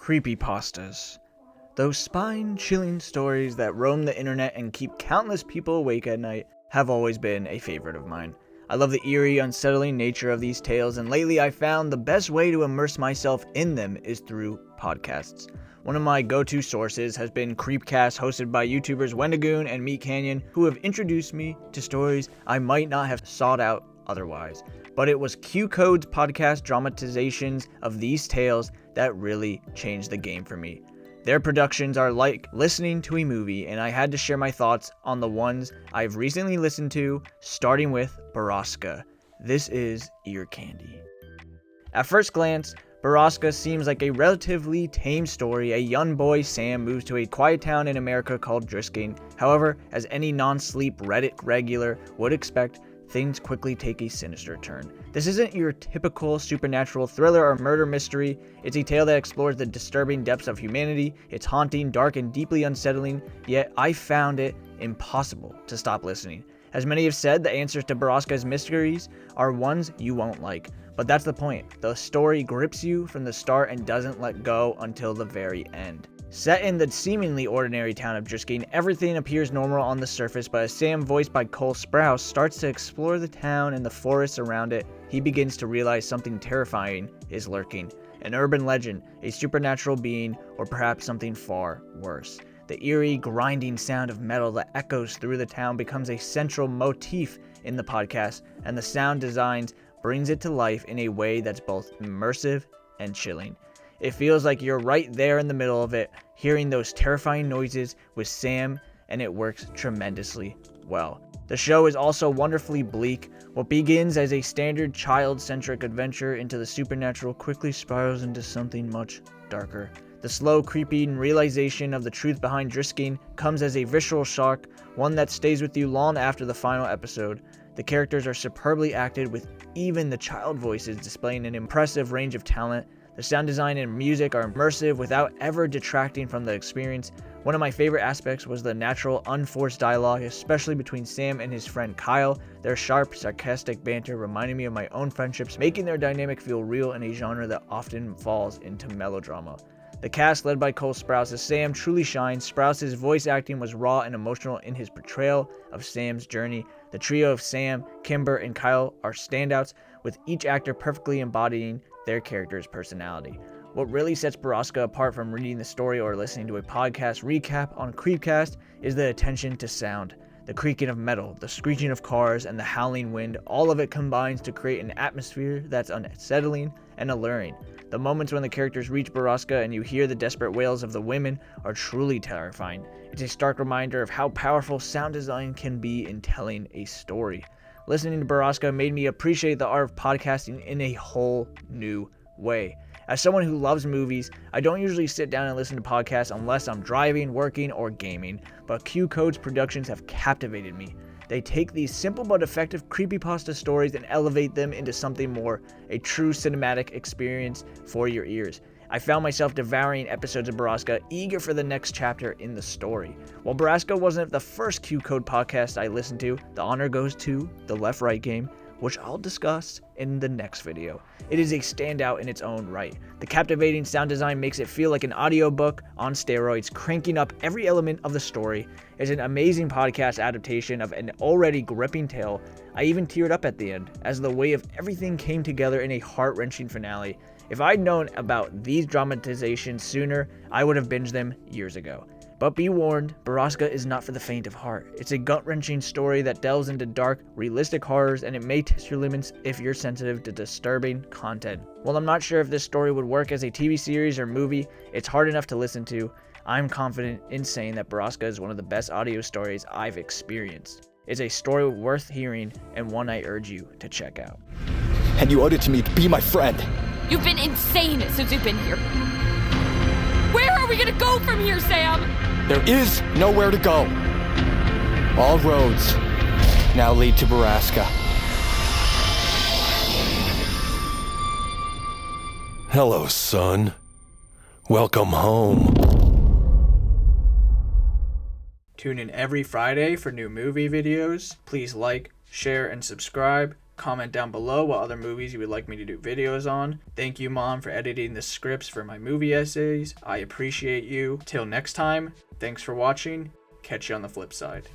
Creepypastas. Those spine-chilling stories that roam the internet and keep countless people awake at night have always been a favorite of mine. I love the eerie, unsettling nature of these tales, and lately I found the best way to immerse myself in them is through podcasts. One of my go-to sources has been Creepcast, hosted by YouTubers Wendigoon and Meat Canyon, who have introduced me to stories I might not have sought out otherwise. But it was QCODE's podcast dramatizations of these tales that really changed the game for me. Their productions are like listening to a movie, and I had to share my thoughts on the ones I've recently listened to, starting with BORRASCA. This is ear candy. At first glance, BORRASCA seems like a relatively tame story. A young boy, Sam, moves to a quiet town in America called Driskin. However, as any non-sleep Reddit regular would expect, things quickly take a sinister turn. This isn't your typical supernatural thriller or murder mystery. It's a tale that explores the disturbing depths of humanity. It's haunting, dark, and deeply unsettling, yet I found it impossible to stop listening. As many have said, the answers to BORRASCA's mysteries are ones you won't like. But that's the point. The story grips you from the start and doesn't let go until the very end. Set in the seemingly ordinary town of Driskin, everything appears normal on the surface, but as Sam, voiced by Cole Sprouse, starts to explore the town and the forests around it, he begins to realize something terrifying is lurking. An urban legend, a supernatural being, or perhaps something far worse. The eerie, grinding sound of metal that echoes through the town becomes a central motif in the podcast, and the sound designs brings it to life in a way that's both immersive and chilling. It feels like you're right there in the middle of it, hearing those terrifying noises with Sam, and it works tremendously well. The show is also wonderfully bleak. What begins as a standard child-centric adventure into the supernatural quickly spirals into something much darker. The slow, creeping realization of the truth behind Driskin comes as a visceral shock, one that stays with you long after the final episode. The characters are superbly acted, with even the child voices displaying an impressive range of talent. The sound design and music are immersive without ever detracting from the experience. One of my favorite aspects was the natural, unforced dialogue, especially between Sam and his friend Kyle. Their sharp, sarcastic banter reminded me of my own friendships, making their dynamic feel real in a genre that often falls into melodrama. The cast, led by Cole Sprouse as Sam, truly shines. Sprouse's voice acting was raw and emotional in his portrayal of Sam's journey. The trio of Sam, Kimber, and Kyle are standouts, with each actor perfectly embodying their character's personality. What really sets BORRASCA apart from reading the story or listening to a podcast recap on Creepcast is the attention to sound. The creaking of metal, the screeching of cars, and the howling wind, all of it combines to create an atmosphere that's unsettling and alluring. The moments when the characters reach BORRASCA and you hear the desperate wails of the women are truly terrifying. It's a stark reminder of how powerful sound design can be in telling a story. Listening to BORRASCA made me appreciate the art of podcasting in a whole new way. As someone who loves movies, I don't usually sit down and listen to podcasts unless I'm driving, working, or gaming, but QCODE's productions have captivated me. They take these simple but effective creepypasta stories and elevate them into something more, a true cinematic experience for your ears. I found myself devouring episodes of BORRASCA, eager for the next chapter in the story. While BORRASCA wasn't the first QCODE podcast I listened to, the honor goes to The Left Right Game, which I'll discuss in the next video. It is a standout in its own right. The captivating sound design makes it feel like an audiobook on steroids, cranking up every element of the story. It's an amazing podcast adaptation of an already gripping tale. I even teared up at the end, as the way of everything came together in a heart-wrenching finale. If I'd known about these dramatizations sooner, I would have binged them years ago. But be warned, BORRASCA is not for the faint of heart. It's a gut-wrenching story that delves into dark, realistic horrors, and it may test your limits if you're sensitive to disturbing content. While I'm not sure if this story would work as a TV series or movie, it's hard enough to listen to. I'm confident in saying that BORRASCA is one of the best audio stories I've experienced. It's a story worth hearing, and one I urge you to check out. And you owed it to me to be my friend. You've been insane since you've been here. Where are we gonna go from here, Sam? There is nowhere to go. All roads now lead to BORRASCA. Hello, son. Welcome home. Tune in every Friday for new movie videos. Please like, share, and subscribe. Comment down below what other movies you would like me to do videos on. Thank you, Mom, for editing the scripts for my movie essays. I appreciate you. Till next time, thanks for watching. Catch you on the flip side.